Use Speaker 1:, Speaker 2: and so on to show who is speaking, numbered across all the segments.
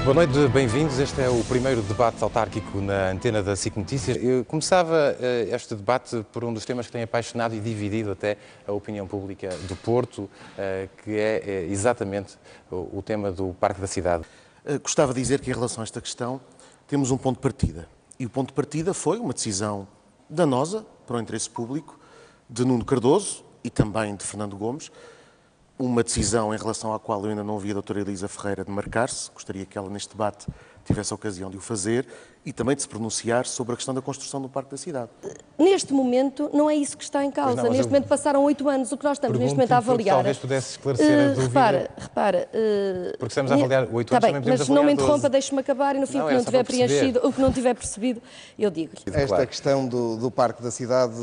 Speaker 1: Boa noite, bem-vindos. Este é o primeiro debate autárquico na antena da SIC Notícias. Eu começava este debate por um dos temas que tem apaixonado e dividido até a opinião pública do Porto, que é exatamente o tema do Parque da Cidade.
Speaker 2: Gostava de dizer que em relação a esta questão temos um ponto de partida. E o ponto de partida foi uma decisão danosa para o interesse público de Nuno Cardoso e também de Fernando Gomes. Uma decisão em relação à qual eu ainda não ouvi a doutora Elisa Ferreira demarcar-se. Gostaria que ela, neste debate, tivesse a ocasião de o fazer e também de se pronunciar sobre a questão da construção do Parque da Cidade.
Speaker 3: Neste momento, não é isso que está em causa. Neste momento passaram 8 anos. O que nós estamos neste momento a avaliar...
Speaker 1: Talvez pudesse esclarecer a dúvida.
Speaker 3: Repara...
Speaker 1: Porque estamos a avaliar 8 anos,
Speaker 3: tá bem,
Speaker 1: também podemos
Speaker 3: mas não
Speaker 1: avaliar
Speaker 3: me interrompa,
Speaker 1: 12.
Speaker 3: deixe-me acabar e no fim
Speaker 1: Não,
Speaker 3: o que
Speaker 1: é
Speaker 3: não
Speaker 1: só
Speaker 3: tiver
Speaker 1: para perceber.
Speaker 3: preenchido, o que não tiver percebido, eu digo.
Speaker 4: Esta questão do Parque da Cidade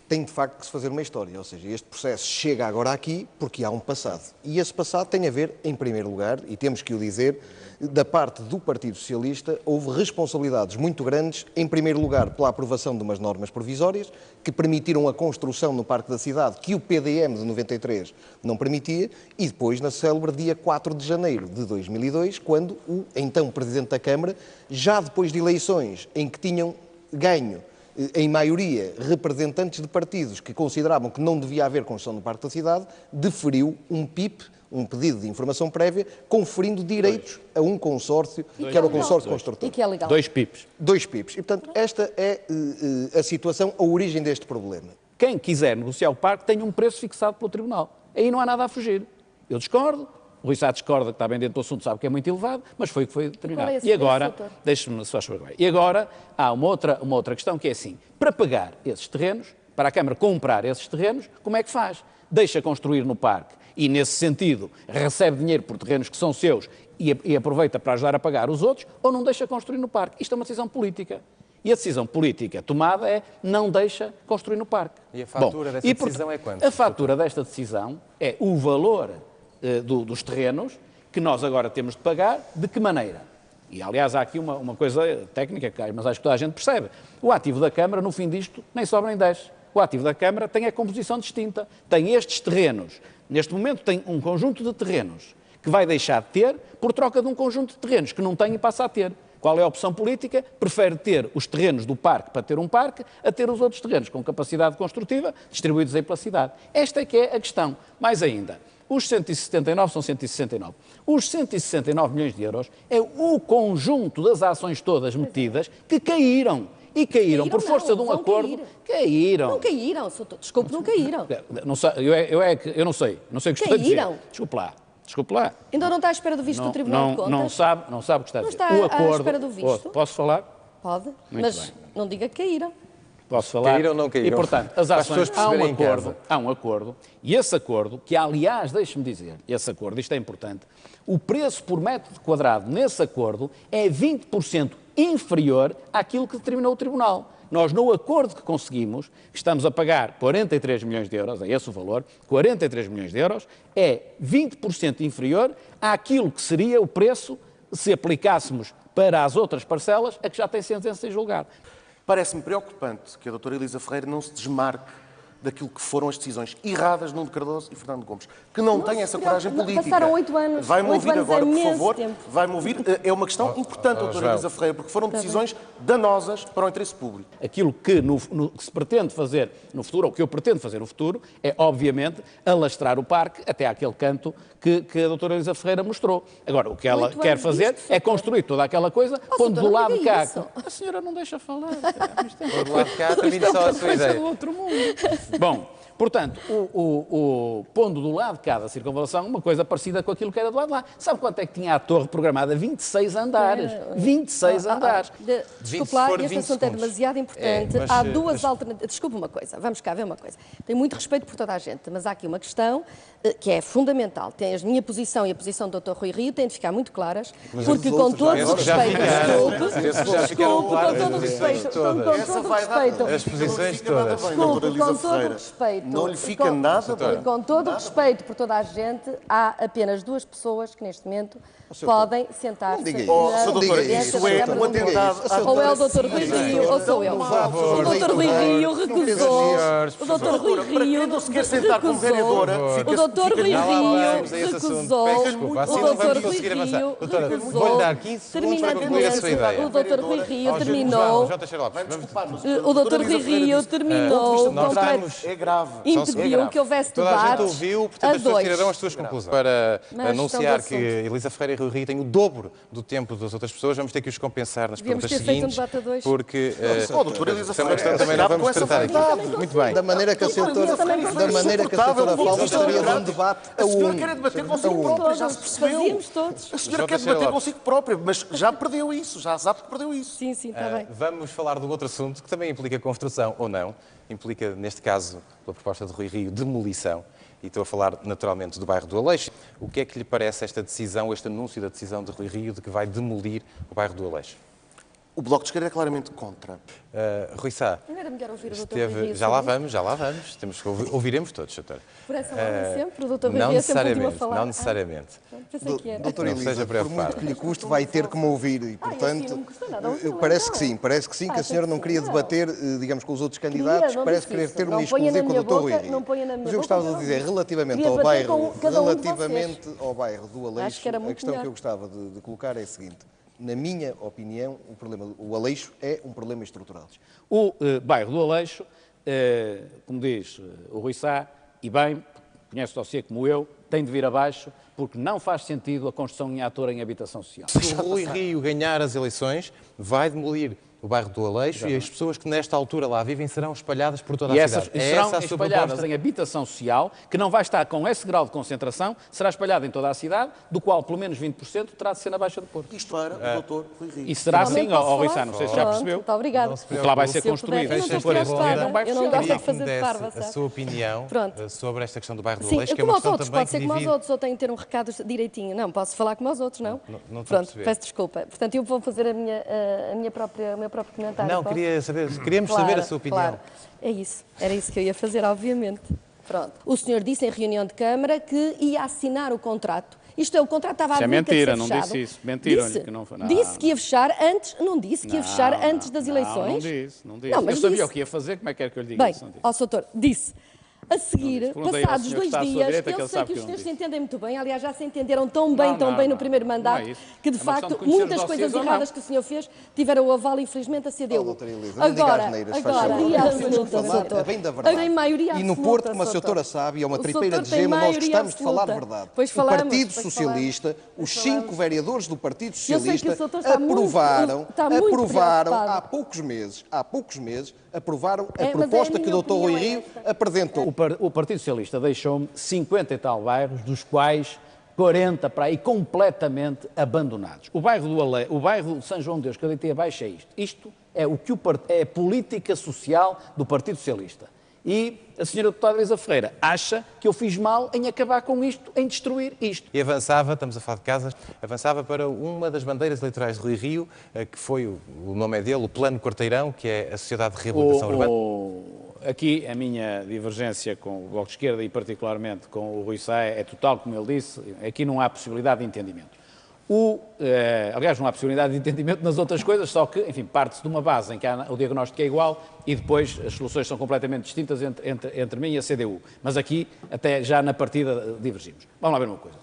Speaker 4: tem de facto que se fazer uma história, ou seja, este processo chega agora aqui porque há um passado. E esse passado tem a ver, em primeiro lugar, e temos que o dizer, da parte do Partido Socialista, houve responsabilidades muito grandes, em primeiro lugar, pela aprovação de umas normas provisórias que permitiram a construção no Parque da Cidade, que o PDM de 93 não permitia, e depois na célebre dia 4 de janeiro de 2002, quando o então Presidente da Câmara, já depois de eleições em que tinham ganho em maioria, representantes de partidos que consideravam que não devia haver construção no Parque da Cidade, deferiu um PIP, um pedido de informação prévia, conferindo direitos a um consórcio, que era o consórcio construtor.
Speaker 3: E que é legal.
Speaker 5: 2 PIPs.
Speaker 4: 2 PIPs. E, portanto, esta é a situação, a origem deste problema.
Speaker 5: Quem quiser negociar o parque tem um preço fixado pelo Tribunal. Aí não há nada a fugir. Eu discordo, o Rui Sá discorda, que está bem dentro do assunto, sabe que é muito elevado, mas foi o que foi determinado.
Speaker 3: Qual é esse
Speaker 5: E agora,
Speaker 3: preço, doutor?
Speaker 5: deixe-me só agora. E agora há uma outra questão que é assim, para pagar esses terrenos, para a Câmara comprar esses terrenos, como é que faz? Deixa construir no parque e, nesse sentido, recebe dinheiro por terrenos que são seus e aproveita para ajudar a pagar os outros, ou não deixa construir no parque? Isto é uma decisão política. E a decisão política tomada é não deixa construir no parque.
Speaker 1: E a fatura dessa decisão é quanto?
Speaker 5: A fatura desta decisão é o valor dos terrenos que nós agora temos de pagar, de que maneira? E, aliás, há aqui uma coisa técnica, mas acho que toda a gente percebe. O ativo da Câmara, no fim disto, nem sobra nem desce. O ativo da Câmara tem a composição distinta. Tem estes terrenos. Neste momento tem um conjunto de terrenos que vai deixar de ter por troca de um conjunto de terrenos que não tem e passa a ter. Qual é a opção política? Prefere ter os terrenos do parque para ter um parque a ter os outros terrenos com capacidade construtiva distribuídos aí pela cidade. Esta é que é a questão. Mais ainda, os 179 são 169. Os 169 milhões de euros é o conjunto das ações todas metidas que caíram. E caíram por força de um acordo. Caíram.
Speaker 3: Não caíram, desculpe, não caíram.
Speaker 5: Não sei, eu não sei o que estou a dizer.
Speaker 3: Caíram.
Speaker 5: Desculpe lá.
Speaker 3: Ainda não está à espera do visto do Tribunal de Contas?
Speaker 5: Não sabe o que está a dizer.
Speaker 3: Não está
Speaker 5: O acordo,
Speaker 3: à espera do visto?
Speaker 5: Posso falar?
Speaker 3: Pode,
Speaker 5: Muito
Speaker 3: mas
Speaker 5: bem.
Speaker 3: não diga que caíram.
Speaker 5: Posso falar?
Speaker 1: Caíram ou não caíram?
Speaker 5: E, portanto, as
Speaker 1: Para as
Speaker 5: ações,
Speaker 1: pessoas perceberem em casa.
Speaker 5: há um acordo, e esse acordo, que aliás, deixe-me dizer, esse acordo, isto é importante, o preço por metro quadrado nesse acordo é 20% inferior àquilo que determinou o Tribunal. Nós, no acordo que conseguimos, estamos a pagar 43 milhões de euros, é esse o valor, 43 milhões de euros, é 20% inferior àquilo que seria o preço se aplicássemos para as outras parcelas a que já tem sentença em julgado.
Speaker 2: Parece-me preocupante que a doutora Elisa Ferreira não se desmarque daquilo que foram as decisões erradas de Nuno Cardoso e Fernando Gomes, que não têm essa coragem política.
Speaker 3: Passaram 8 anos.
Speaker 2: Vai-me
Speaker 3: 8
Speaker 2: ouvir
Speaker 3: anos
Speaker 2: agora,
Speaker 3: é
Speaker 2: por
Speaker 3: imenso
Speaker 2: favor.
Speaker 3: tempo.
Speaker 2: Vai-me ouvir. É uma questão importante, doutora
Speaker 1: João.
Speaker 2: Elisa Ferreira, porque foram decisões danosas para o interesse público.
Speaker 5: Aquilo que que se pretende fazer no futuro, ou que eu pretendo fazer no futuro, é, obviamente, alastrar o parque até àquele canto que a doutora Elisa Ferreira mostrou. Agora, o que ela
Speaker 3: 8
Speaker 5: quer
Speaker 3: anos
Speaker 5: fazer
Speaker 3: disto,
Speaker 5: é construir toda aquela coisa, pondo
Speaker 3: doutor,
Speaker 5: do
Speaker 3: não
Speaker 5: lado de
Speaker 3: diga
Speaker 5: cá.
Speaker 3: isso.
Speaker 5: A senhora não deixa falar.
Speaker 1: Do lado de cá, termine só a sua
Speaker 5: Coisa
Speaker 1: ideia.
Speaker 5: do outro mundo. Bom, portanto, pondo do lado de cá da circunvalação uma coisa parecida com aquilo que era do lado de lá. Sabe quanto é que tinha a torre programada? 26 andares. 26 andares.
Speaker 3: Desculpe lá,
Speaker 1: for 20
Speaker 3: este assunto é
Speaker 1: segundos.
Speaker 3: demasiado importante.
Speaker 1: Mas,
Speaker 3: Há duas alternativas. Desculpe uma coisa, vamos cá ver uma coisa. Tenho muito respeito por toda a gente, mas há aqui uma questão que é fundamental. Tem a minha posição e a posição do Dr. Rui Rio têm de ficar muito claras, porque com todo o respeito,
Speaker 1: As posições todas.
Speaker 3: com todo o respeito,
Speaker 1: As posições todas.
Speaker 3: desculpe, com todo o respeito,
Speaker 2: Não lhe fica nada bem.
Speaker 3: E com todo o respeito por toda a gente, há apenas duas pessoas que neste momento podem sentar-se
Speaker 4: diga
Speaker 3: na
Speaker 4: isso.
Speaker 2: Doutora,
Speaker 3: presidência
Speaker 2: isso
Speaker 3: da
Speaker 2: é
Speaker 3: Câmara
Speaker 2: um
Speaker 3: do Porto.
Speaker 2: atentado.
Speaker 3: Ou é o Dr. Rui Rio, ou sou eu. O Dr. Rui Rio recusou. O Dr. Rui Rio
Speaker 2: não se quer sentar como vereadora,
Speaker 3: o Dr. Rui
Speaker 1: Já lá
Speaker 3: Rio
Speaker 1: vamos a esse assunto.
Speaker 3: recusou.
Speaker 1: Peço desculpa, assim não
Speaker 3: O
Speaker 1: vamos
Speaker 3: Dr. Rui
Speaker 1: conseguir avançar.
Speaker 3: Rio
Speaker 1: Doutora,
Speaker 3: recusou.
Speaker 1: vou-lhe dar 15 segundos para concluir a sua ideia.
Speaker 3: O Dr. Rui Rio
Speaker 1: João
Speaker 3: terminou.
Speaker 1: Teixeira Lopes, vamos...
Speaker 3: O Dr. Rui Rio terminou.
Speaker 1: Nós estamos...
Speaker 2: É grave.
Speaker 3: Impediu que houvesse
Speaker 1: Toda a gente
Speaker 3: debate
Speaker 1: ouviu, portanto
Speaker 3: a
Speaker 1: as pessoas
Speaker 3: dois.
Speaker 1: tirarão as suas conclusões. Para
Speaker 3: Mas
Speaker 1: anunciar
Speaker 3: estamos
Speaker 1: que
Speaker 3: assuntos.
Speaker 1: Elisa Ferreira e Rui Rio têm o dobro do tempo das outras pessoas, vamos ter que os compensar nas
Speaker 3: Devíamos
Speaker 1: perguntas
Speaker 3: ter feito um
Speaker 1: seguintes,
Speaker 3: debate a dois.
Speaker 1: porque
Speaker 2: Doutora Elisa
Speaker 1: esta é uma questão
Speaker 2: Ferreira,
Speaker 1: que também não vamos
Speaker 2: com essa
Speaker 1: tratar aqui.
Speaker 2: vontade.
Speaker 1: Muito bem.
Speaker 4: Da maneira que a senhora fala, gostaria de um debate a
Speaker 2: A senhora
Speaker 4: um.
Speaker 2: quer debater consigo própria, já se percebeu.
Speaker 3: Fazíamos todos.
Speaker 2: A senhora
Speaker 1: João
Speaker 2: quer
Speaker 1: Teixeira
Speaker 2: debater
Speaker 1: Lopes.
Speaker 2: consigo própria, mas já perdeu isso, já sabe que perdeu isso.
Speaker 3: Sim, sim, está bem.
Speaker 1: Vamos falar do outro assunto que também implica construção ou não. Implica, neste caso, pela proposta de Rui Rio, demolição. E estou a falar, naturalmente, do bairro do Aleixo. O que é que lhe parece esta decisão, este anúncio da decisão de Rui Rio de que vai demolir o bairro do Aleixo?
Speaker 2: O Bloco de Esquerda é claramente contra.
Speaker 1: Rui Sá,
Speaker 3: Não era melhor ouvir o Dr. Rui Rio
Speaker 1: já lá
Speaker 3: sobre
Speaker 1: vamos, já lá vamos. Temos que ouviremos todos, doutor.
Speaker 3: isso? Por essa ordem sempre, o Dr. Rui
Speaker 1: Não
Speaker 3: Rio é sempre o último a
Speaker 1: necessariamente,
Speaker 3: falar.
Speaker 1: não necessariamente.
Speaker 3: Pensei que era.
Speaker 4: Doutora
Speaker 1: Não seja
Speaker 4: Elisa, por
Speaker 1: preocupada.
Speaker 4: muito que lhe custe, vai ter que me ouvir e,
Speaker 3: assim
Speaker 4: portanto,
Speaker 3: não me custa nada ouvi-la,
Speaker 4: parece que
Speaker 3: então.
Speaker 4: sim, parece que sim, que a
Speaker 3: Acha
Speaker 4: senhora
Speaker 3: que
Speaker 4: não
Speaker 3: sim?
Speaker 4: queria
Speaker 3: Não.
Speaker 4: debater, digamos, com os outros candidatos,
Speaker 3: não
Speaker 4: parece
Speaker 3: disse
Speaker 4: querer
Speaker 3: isso.
Speaker 4: ter
Speaker 3: Não
Speaker 4: uma
Speaker 3: ponha na
Speaker 4: exclusiva com
Speaker 3: minha
Speaker 4: o Dr. Rui
Speaker 3: boca,
Speaker 4: Rio.
Speaker 3: não ponha na minha
Speaker 4: Mas eu
Speaker 3: boca,
Speaker 4: gostava
Speaker 3: não
Speaker 4: de dizer,
Speaker 3: disse.
Speaker 4: relativamente
Speaker 3: Queria
Speaker 4: ao
Speaker 3: bater
Speaker 4: bairro,
Speaker 3: com cada um de
Speaker 4: relativamente ao bairro do Aleixo,
Speaker 3: Acho que era
Speaker 4: a
Speaker 3: muito
Speaker 4: questão que
Speaker 3: melhor.
Speaker 4: eu gostava de colocar é a seguinte. Na minha opinião, o Aleixo é um problema estrutural.
Speaker 5: O bairro do Aleixo, como diz o Rui Sá, e bem, conhece o dossiê como eu, tem de vir abaixo, porque não faz sentido a construção em ator em habitação social.
Speaker 1: Se o Rui Rio ganhar as eleições, vai demolir o bairro do Aleixo e as pessoas que nesta altura lá vivem serão espalhadas por toda
Speaker 5: E
Speaker 1: a
Speaker 5: essas
Speaker 1: cidade.
Speaker 5: serão
Speaker 1: essa a sua
Speaker 5: espalhadas
Speaker 1: proposta?
Speaker 5: em habitação social, que não vai estar com esse grau de concentração, será espalhada em toda a cidade, do qual pelo menos 20% terá de ser na Baixa do Porto.
Speaker 2: Isto para o Dr. Rui Rio.
Speaker 5: E será assim,
Speaker 3: Realmente posso
Speaker 5: Rui
Speaker 3: falar?
Speaker 5: Sá, não sei se já
Speaker 3: Pronto,
Speaker 5: percebeu,
Speaker 3: Muito obrigada.
Speaker 5: o que lá vai ser
Speaker 3: Se eu
Speaker 5: construído.
Speaker 3: puder, eu não
Speaker 1: Deixa
Speaker 3: estou
Speaker 1: eu
Speaker 3: preocupada,
Speaker 1: responder.
Speaker 3: eu não gosto
Speaker 1: Queria
Speaker 3: de
Speaker 1: que
Speaker 3: fazer
Speaker 1: me
Speaker 3: de
Speaker 1: desse
Speaker 3: parva.
Speaker 1: a sua opinião
Speaker 3: Pronto.
Speaker 1: sobre esta questão do bairro do
Speaker 3: Sim,
Speaker 1: Aleixo, que é
Speaker 3: como
Speaker 1: uma
Speaker 3: aos
Speaker 1: questão
Speaker 3: outros,
Speaker 1: também
Speaker 3: pode ser
Speaker 1: que
Speaker 3: como aos
Speaker 1: divide.
Speaker 3: outros, eu tenho que ter um recado direitinho. Não, posso falar como aos outros, não?
Speaker 1: Não estou a
Speaker 3: Pronto,
Speaker 1: perceber.
Speaker 3: peço desculpa. Portanto, eu vou fazer o meu próprio comentário.
Speaker 1: Não,
Speaker 3: posso?
Speaker 1: queríamos saber a sua opinião.
Speaker 3: Claro, é isso. Era isso que eu ia fazer, obviamente. Pronto. O senhor disse em reunião de Câmara que ia assinar o contrato. Isto é, o contrato estava
Speaker 5: Isso
Speaker 3: a
Speaker 5: é
Speaker 3: abrir,
Speaker 5: mentira,
Speaker 3: que
Speaker 5: não
Speaker 3: ia ser
Speaker 5: disse
Speaker 3: fechado.
Speaker 5: isso. Mentiram-lhe
Speaker 3: Disse,
Speaker 5: que não foi. Não.
Speaker 3: disse que ia fechar antes, não disse que ia fechar antes das eleições.
Speaker 5: Não disse, não disse.
Speaker 3: Não, mas
Speaker 5: eu sabia
Speaker 3: disse.
Speaker 5: o que ia fazer, como é que quer que eu lhe diga
Speaker 3: Bem,
Speaker 5: isso? Não disse.
Speaker 3: ó, doutor, disse. A seguir,
Speaker 5: Perguntei ao
Speaker 3: passados
Speaker 5: senhor que
Speaker 3: 2
Speaker 5: está à sua
Speaker 3: dias,
Speaker 5: direita, que
Speaker 3: eu
Speaker 5: ele
Speaker 3: sei
Speaker 5: sabe
Speaker 3: que
Speaker 5: que
Speaker 3: os
Speaker 5: eu não
Speaker 3: senhores
Speaker 5: disse.
Speaker 3: se entendem muito bem, aliás, já se entenderam tão bem no primeiro
Speaker 5: não
Speaker 3: mandato,
Speaker 5: é isso.
Speaker 3: que de
Speaker 5: É uma questão
Speaker 3: facto
Speaker 5: de conhecer
Speaker 3: muitas
Speaker 5: os
Speaker 3: coisas
Speaker 5: dossiês ou
Speaker 3: erradas
Speaker 5: não.
Speaker 3: que o senhor fez tiveram o aval, infelizmente, a CDU.
Speaker 4: doutora Elisa, não diga asneiras, faz favor.
Speaker 3: maioria absoluta,
Speaker 4: Falar
Speaker 3: doutor.
Speaker 4: é bem da verdade.
Speaker 3: Tem maioria
Speaker 4: E no
Speaker 3: absoluta,
Speaker 4: Porto, como a
Speaker 3: doutor.
Speaker 4: senhora sabe, é uma
Speaker 3: O
Speaker 4: tripeira
Speaker 3: doutor
Speaker 4: de
Speaker 3: tem
Speaker 4: gema, nós
Speaker 3: maioria
Speaker 4: gostamos de falar a
Speaker 3: absoluta.
Speaker 4: verdade.
Speaker 3: Pois
Speaker 4: O
Speaker 3: falamos,
Speaker 4: Partido
Speaker 3: pois
Speaker 4: Socialista, os
Speaker 3: falamos.
Speaker 4: 5 vereadores do Partido
Speaker 3: Eu sei que o
Speaker 4: Socialista
Speaker 3: doutor está muito
Speaker 4: aprovaram
Speaker 3: preocupado.
Speaker 4: há poucos meses, aprovaram a
Speaker 3: É, mas
Speaker 4: proposta
Speaker 3: é a
Speaker 4: que
Speaker 3: minha
Speaker 4: o Dr. Rui
Speaker 3: opinião, é
Speaker 4: Rio
Speaker 3: esta.
Speaker 4: apresentou.
Speaker 5: O Partido Socialista deixou-me 50 e tal bairros, dos quais 40 para aí completamente abandonados. O bairro de São João de Deus, que eu deitei abaixo, é isto. Isto é é a política social do Partido Socialista. E a senhora deputada Elisa Ferreira acha que eu fiz mal em acabar com isto, em destruir isto.
Speaker 1: E avançava, estamos a falar de casas, avançava para uma das bandeiras eleitorais de Rui Rio, que foi, o nome é dele, o Plano Quarteirão, que é a Sociedade de Reabilitação Urbana.
Speaker 5: Aqui a minha divergência com o Bloco de Esquerda e particularmente com o Rui Sá é total, como ele disse, aqui não há possibilidade de entendimento. Aliás, não há possibilidade de entendimento nas outras coisas, só que, enfim, parte-se de uma base em que o diagnóstico é igual e depois as soluções são completamente distintas entre mim e a CDU. Mas aqui, até já na partida, divergimos. Vamos lá ver uma coisa.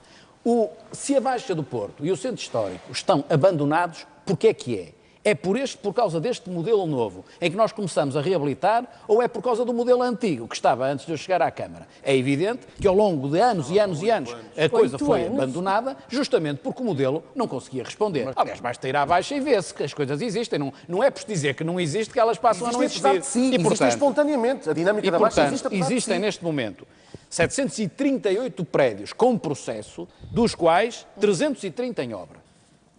Speaker 5: Se a Baixa do Porto e o Centro Histórico estão abandonados, porquê é que é? É por causa deste modelo novo em que nós começamos a reabilitar ou é por causa do modelo antigo que estava antes de eu chegar à Câmara? É evidente que ao longo de anos e anos e anos a coisa foi abandonada justamente porque o modelo não conseguia responder. Aliás, basta ir à Baixa e ver-se que as coisas existem. Não é por dizer que não existe que elas passam a não existir.
Speaker 2: Sim, existem espontaneamente. A dinâmica da Baixa existe. apesar de
Speaker 5: existem
Speaker 2: si.
Speaker 5: neste momento 738 prédios com processo, dos quais 330 em obra.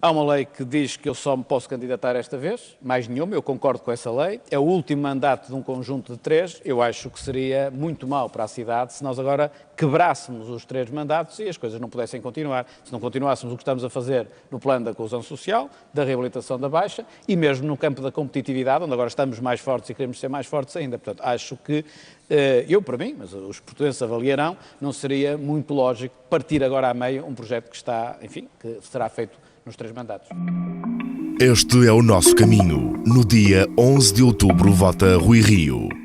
Speaker 5: Há uma lei que diz que eu só me posso candidatar esta vez, mais nenhuma, eu concordo com essa lei. É o último mandato de um conjunto de 3. Eu acho que seria muito mau para a cidade se nós agora quebrássemos os 3 mandatos e as coisas não pudessem continuar. Se não continuássemos o que estamos a fazer no plano da coesão social, da reabilitação da Baixa e mesmo no campo da competitividade, onde agora estamos mais fortes e queremos ser mais fortes ainda. Portanto, acho que, eu para mim, mas os portugueses avaliarão, não seria muito lógico partir agora a meio um projeto que está, enfim, que será feito nos 3 mandatos.
Speaker 6: Este é o nosso caminho. No dia 11 de outubro vota Rui Rio.